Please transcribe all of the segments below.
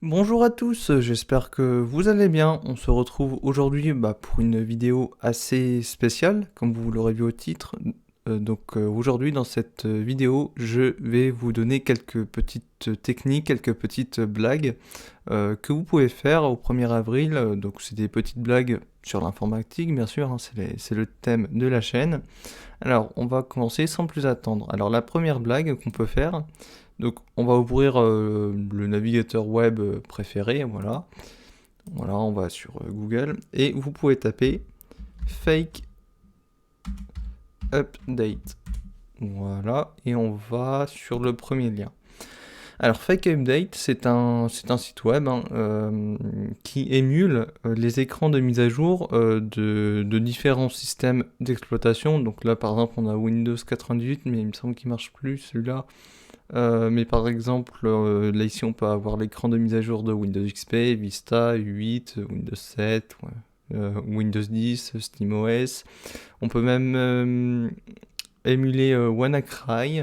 Bonjour à tous, j'espère que vous allez bien. On se retrouve aujourd'hui pour une vidéo assez spéciale, comme vous l'aurez vu au titre. Aujourd'hui dans cette vidéo, je vais vous donner quelques petites techniques, quelques petites blagues que vous pouvez faire au 1er avril. Donc c'est des petites blagues sur l'informatique, bien sûr, hein, c'est le thème de la chaîne. Alors on va commencer sans plus attendre. Alors la première blague qu'on peut faire, donc on va ouvrir le navigateur web préféré, voilà. Voilà, on va sur Google et vous pouvez taper fake update. Voilà, et on va sur le premier lien. Alors Fake Update, c'est un site web hein, qui émule les écrans de mise à jour de différents systèmes d'exploitation. Donc là par exemple on a Windows 98, mais il me semble qu'il marche plus celui-là. Mais par exemple, là ici on peut avoir l'écran de mise à jour de Windows XP, Vista, 8, Windows 7, Windows 10, SteamOS. On peut même émuler WannaCry,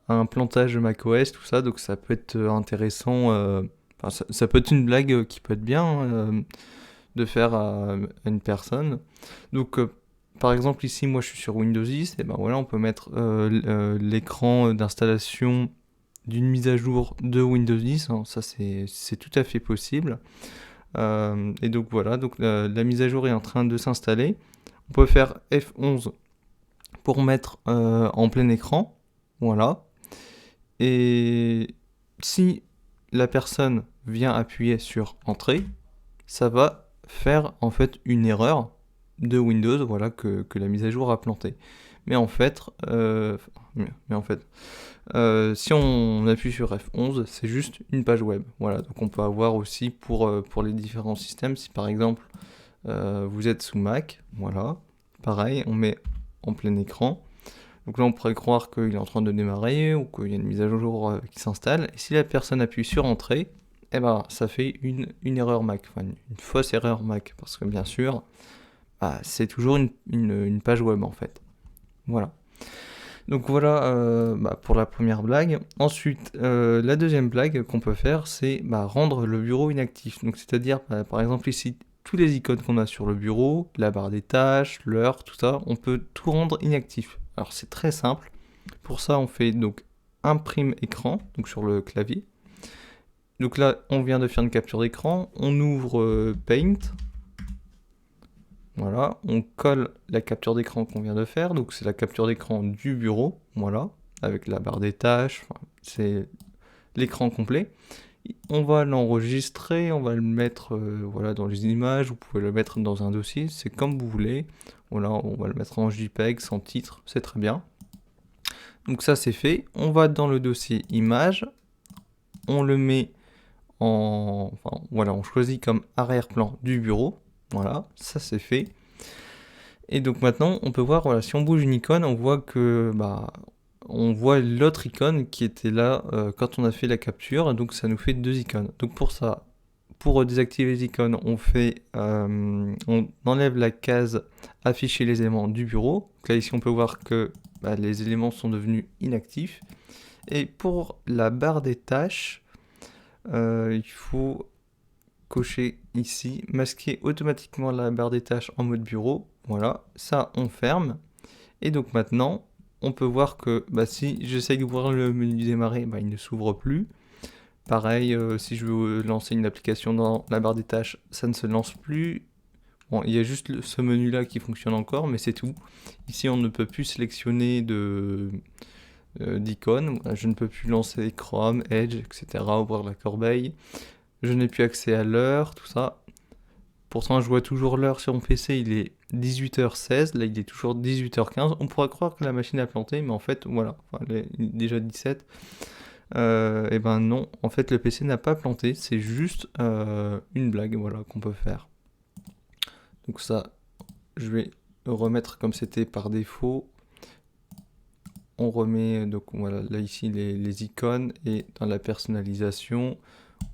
un plantage de macOS, tout ça, donc ça peut être intéressant. Ça peut être une blague qui peut être bien de faire à une personne. Donc par exemple ici moi je suis sur Windows 10, et ben voilà on peut mettre l'écran d'installation d'une mise à jour de Windows 10, hein, ça c'est tout à fait possible. Et donc voilà, donc la mise à jour est en train de s'installer. On peut faire F11 pour mettre en plein écran, voilà. Et si la personne vient appuyer sur Entrée, ça va faire en fait une erreur de Windows, voilà, que la mise à jour a planté. Mais en fait, si on appuie sur F11, c'est juste une page web. Voilà, donc on peut avoir aussi pour les différents systèmes, si par exemple vous êtes sous Mac, voilà, pareil, on met en plein écran. Donc là, on pourrait croire qu'il est en train de démarrer ou qu'il y a une mise à jour qui s'installe. Et si la personne appuie sur Entrée, eh ben, ça fait une erreur Mac, enfin une fausse erreur Mac, parce que bien sûr, c'est toujours une page web en fait. Voilà. Donc voilà pour la première blague. Ensuite, la deuxième blague qu'on peut faire, c'est rendre le bureau inactif. Donc c'est-à-dire, par exemple ici, tous les icônes qu'on a sur le bureau, la barre des tâches, l'heure, tout ça, on peut tout rendre inactif. Alors c'est très simple. Pour ça, on fait donc imprime écran, donc sur le clavier. Donc là, on vient de faire une capture d'écran, on ouvre Paint. Voilà, on colle la capture d'écran qu'on vient de faire, donc c'est la capture d'écran du bureau, voilà, avec la barre des tâches, c'est l'écran complet. On va l'enregistrer, on va le mettre voilà, dans les images, vous pouvez le mettre dans un dossier, c'est comme vous voulez. Voilà, on va le mettre en JPEG sans titre, c'est très bien. Donc ça c'est fait, on va dans le dossier images, on le met voilà, on choisit comme arrière-plan du bureau, voilà, ça c'est fait. Et donc maintenant, on peut voir, voilà, si on bouge une icône, on voit que on voit l'autre icône qui était là quand on a fait la capture, donc ça nous fait deux icônes. Donc pour ça, pour désactiver les icônes, on enlève la case afficher les éléments du bureau. Donc là ici on peut voir que les éléments sont devenus inactifs. Et pour la barre des tâches, il faut cocher ici, masquer automatiquement la barre des tâches en mode bureau. Voilà, ça on ferme. Et donc maintenant, on peut voir que si j'essaye d'ouvrir le menu du démarrer, il ne s'ouvre plus. Pareil, si je veux lancer une application dans la barre des tâches, ça ne se lance plus. Bon, il y a juste ce menu là qui fonctionne encore, mais c'est tout. Ici, on ne peut plus sélectionner d'icônes. Je ne peux plus lancer Chrome, Edge, etc. Ouvrir la corbeille. Je n'ai plus accès à l'heure, tout ça. Pourtant, je vois toujours l'heure sur mon PC, il est 18h16, là il est toujours 18h15. On pourrait croire que la machine a planté, mais en fait, voilà, il est déjà 17. Et ben non, en fait le PC n'a pas planté, c'est juste une blague, voilà, qu'on peut faire. Donc ça, je vais le remettre comme c'était par défaut. On remet, donc voilà, là ici les icônes, et dans la personnalisation,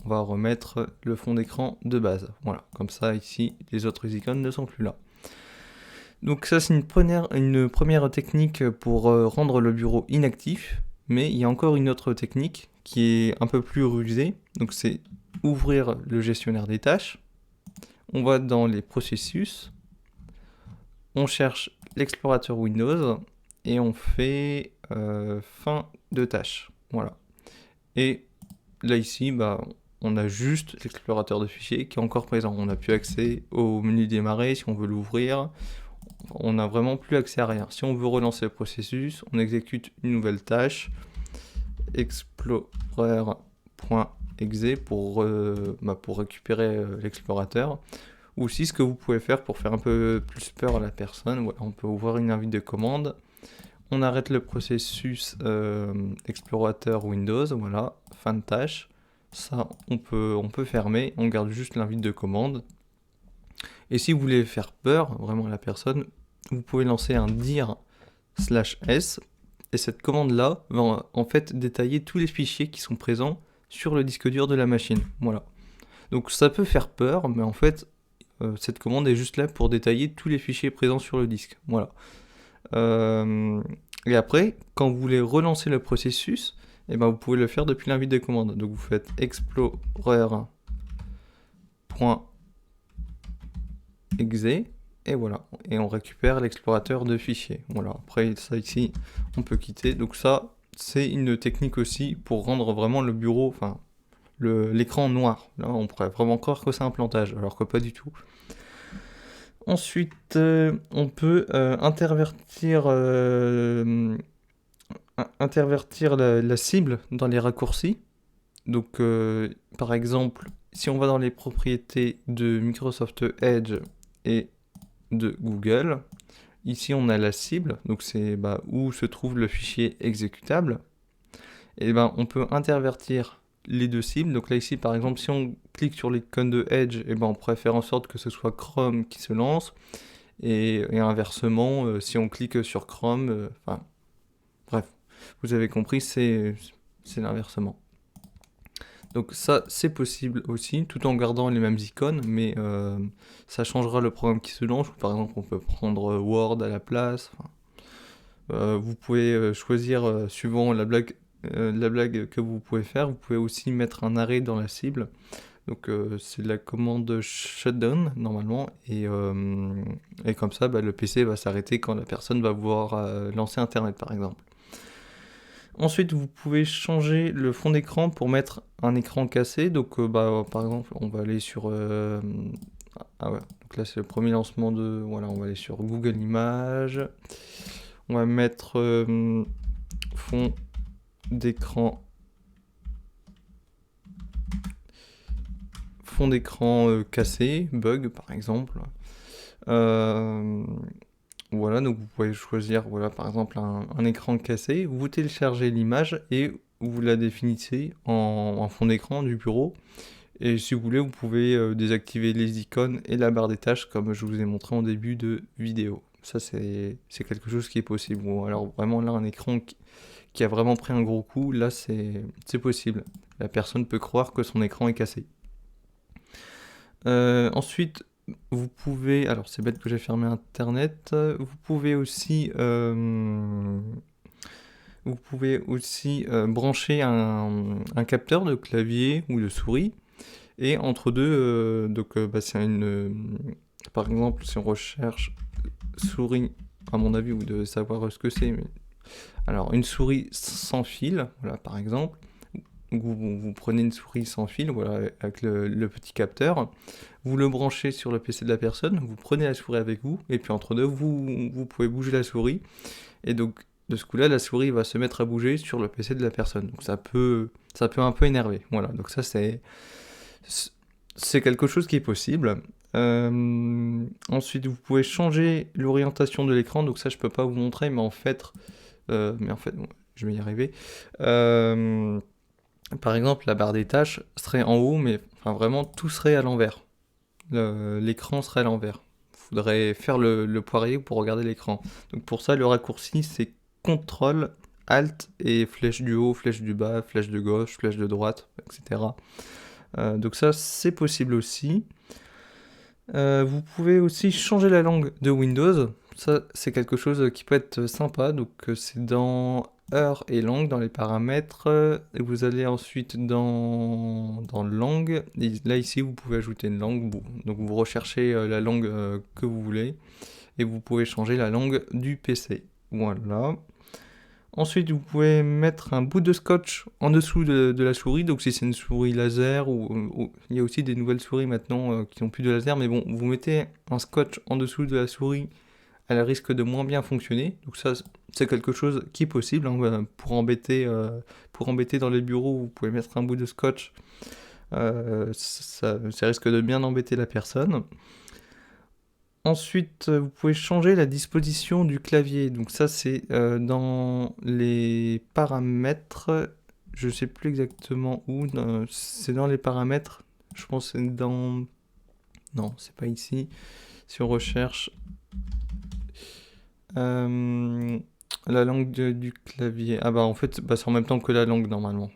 on va remettre le fond d'écran de base. Voilà, comme ça ici, les autres icônes ne sont plus là. Donc ça c'est une première technique pour rendre le bureau inactif, mais il y a encore une autre technique qui est un peu plus rusée. Donc c'est ouvrir le gestionnaire des tâches, on va dans les processus, on cherche l'explorateur Windows et on fait fin de tâche. Voilà. Et là ici, on a juste l'explorateur de fichiers qui est encore présent. On n'a plus accès au menu démarrer si on veut l'ouvrir. On n'a vraiment plus accès à rien. Si on veut relancer le processus, on exécute une nouvelle tâche, explorer.exe pour récupérer l'explorateur. Ou aussi ce que vous pouvez faire pour faire un peu plus peur à la personne, voilà, on peut ouvrir une invite de commande. On arrête le processus explorateur Windows, voilà, fin de tâche. Ça, on peut fermer, on garde juste l'invite de commande. Et si vous voulez faire peur vraiment à la personne, vous pouvez lancer un dir/s, et cette commande-là va en fait détailler tous les fichiers qui sont présents sur le disque dur de la machine. Voilà. Donc ça peut faire peur, mais en fait, cette commande est juste là pour détailler tous les fichiers présents sur le disque. Voilà. Et après, quand vous voulez relancer le processus, vous pouvez le faire depuis l'invite de commande. Donc vous faites explorer.exe et voilà. Et on récupère l'explorateur de fichiers. Voilà. Après, ça ici, on peut quitter. Donc ça, c'est une technique aussi pour rendre vraiment le bureau, enfin, l'écran noir. Là, on pourrait vraiment croire que c'est un plantage, alors que pas du tout. Ensuite, on peut intervertir la cible dans les raccourcis. Donc, par exemple, si on va dans les propriétés de Microsoft Edge et de Google, ici on a la cible, donc c'est où se trouve le fichier exécutable. Et on peut intervertir les deux cibles. Donc là ici par exemple, si on clique sur l'icône de Edge, on pourrait faire en sorte que ce soit Chrome qui se lance, et inversement, si on clique sur Chrome, bref, vous avez compris, c'est l'inversement. Donc ça, c'est possible aussi, tout en gardant les mêmes icônes, mais ça changera le programme qui se lance. Par exemple, on peut prendre Word à la place. Vous pouvez choisir, suivant la blague que vous pouvez faire, vous pouvez aussi mettre un arrêt dans la cible. Donc c'est la commande shutdown normalement, et comme ça, le PC va s'arrêter quand la personne va vouloir lancer Internet par exemple. Ensuite, vous pouvez changer le fond d'écran pour mettre un écran cassé. Donc, par exemple, on va aller sur... Donc là, c'est le premier lancement de... Voilà, on va aller sur Google Images. On va mettre fond d'écran... Fond d'écran cassé, bug par exemple. Voilà, donc vous pouvez choisir, voilà, par exemple un écran cassé, vous téléchargez l'image et vous la définissez en fond d'écran du bureau. Et si vous voulez, vous pouvez désactiver les icônes et la barre des tâches comme je vous ai montré en début de vidéo. Ça, c'est quelque chose qui est possible. Bon, alors vraiment là, un écran qui a vraiment pris un gros coup, là, c'est possible. La personne peut croire que son écran est cassé. Ensuite, vous pouvez, alors c'est bête que j'ai fermé Internet, vous pouvez aussi brancher un capteur de clavier ou de souris, et entre deux, c'est par exemple, si on recherche souris, à mon avis, vous devez savoir ce que c'est, mais alors une souris sans fil, voilà, par exemple. Vous prenez une souris sans fil, voilà, avec le petit capteur, vous le branchez sur le PC de la personne, vous prenez la souris avec vous, et puis entre deux, vous pouvez bouger la souris, et donc de ce coup-là, la souris va se mettre à bouger sur le PC de la personne. Donc ça peut un peu énerver. Voilà, donc ça c'est quelque chose qui est possible. Ensuite, vous pouvez changer l'orientation de l'écran, donc ça je peux pas vous montrer, mais en fait, bon, je vais y arriver. Par exemple, la barre des tâches serait en haut, mais vraiment tout serait à l'envers. L'écran serait à l'envers. Il faudrait faire le poirier pour regarder l'écran. Donc pour ça, le raccourci, c'est CTRL, ALT et flèche du haut, flèche du bas, flèche de gauche, flèche de droite, etc. Donc ça, c'est possible aussi. Vous pouvez aussi changer la langue de Windows. Ça, c'est quelque chose qui peut être sympa. Donc c'est dans heure et langue dans les paramètres. Et vous allez ensuite dans langue. Et là, ici, vous pouvez ajouter une langue. Donc, vous recherchez la langue que vous voulez. Et vous pouvez changer la langue du PC. Voilà. Ensuite, vous pouvez mettre un bout de scotch en dessous de la souris. Donc, si c'est une souris laser, ou il y a aussi des nouvelles souris maintenant qui n'ont plus de laser. Mais bon, vous mettez un scotch en dessous de la souris, elle risque de moins bien fonctionner. Donc ça, c'est quelque chose qui est possible. Hein. Pour embêter dans les bureaux, vous pouvez mettre un bout de scotch. Ça risque de bien embêter la personne. Ensuite, vous pouvez changer la disposition du clavier. Donc ça, c'est dans les paramètres. Je ne sais plus exactement où. C'est dans les paramètres. Je pense que c'est dans... Non, c'est pas ici. Si on recherche... la langue du clavier. Ah bah en fait, c'est en même temps que la langue normalement.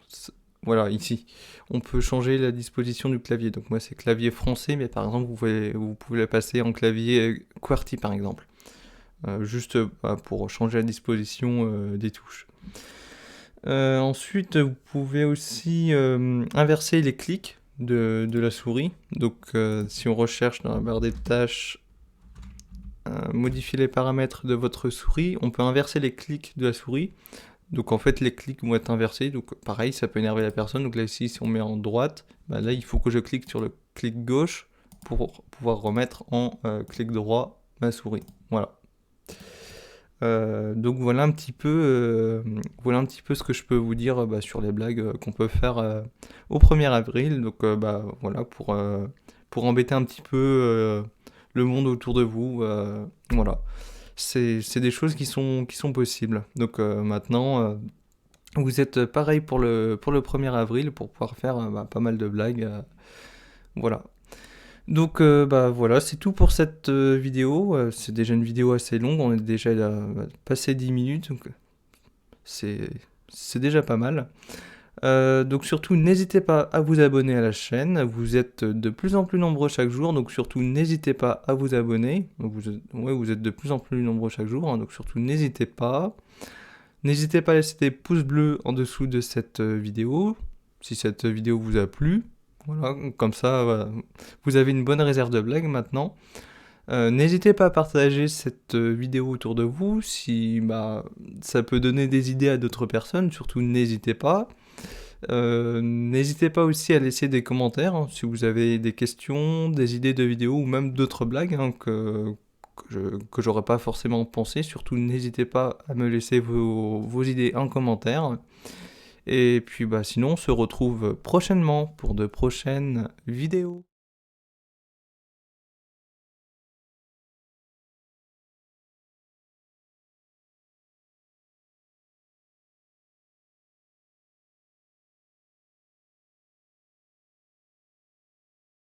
Voilà, ici. On peut changer la disposition du clavier. Donc moi c'est clavier français, mais par exemple vous pouvez la passer en clavier QWERTY par exemple. Juste pour changer la disposition des touches. Ensuite, vous pouvez aussi inverser les clics de la souris. Donc si on recherche dans la barre des tâches, modifier les paramètres de votre souris, on peut inverser les clics de la souris. Donc en fait les clics vont être inversés, donc pareil ça peut énerver la personne. Donc là ici si on met en droite, là il faut que je clique sur le clic gauche pour pouvoir remettre en clic droit ma souris. Voilà. Donc voilà un petit peu ce que je peux vous dire sur les blagues qu'on peut faire au 1er avril. Donc voilà pour embêter un petit peu le monde autour de vous. Voilà. C'est des choses qui sont possibles. Donc maintenant, vous êtes pareil pour le 1er avril pour pouvoir faire pas mal de blagues. Voilà. Donc voilà, c'est tout pour cette vidéo. C'est déjà une vidéo assez longue, on est déjà passé 10 minutes, donc c'est déjà pas mal. Donc surtout, n'hésitez pas à vous abonner à la chaîne. Vous êtes de plus en plus nombreux chaque jour, donc surtout n'hésitez pas à vous abonner. Donc, vous êtes de plus en plus nombreux chaque jour, hein, donc surtout n'hésitez pas. N'hésitez pas à laisser des pouces bleus en dessous de cette vidéo, si cette vidéo vous a plu. Voilà, comme ça, vous avez une bonne réserve de blagues maintenant. N'hésitez pas à partager cette vidéo autour de vous, si ça peut donner des idées à d'autres personnes, surtout n'hésitez pas. N'hésitez pas aussi à laisser des commentaires hein, si vous avez des questions, des idées de vidéos ou même d'autres blagues hein, que j'aurais pas forcément pensé. Surtout n'hésitez pas à me laisser vos idées en commentaire. Et puis sinon on se retrouve prochainement pour de prochaines vidéos.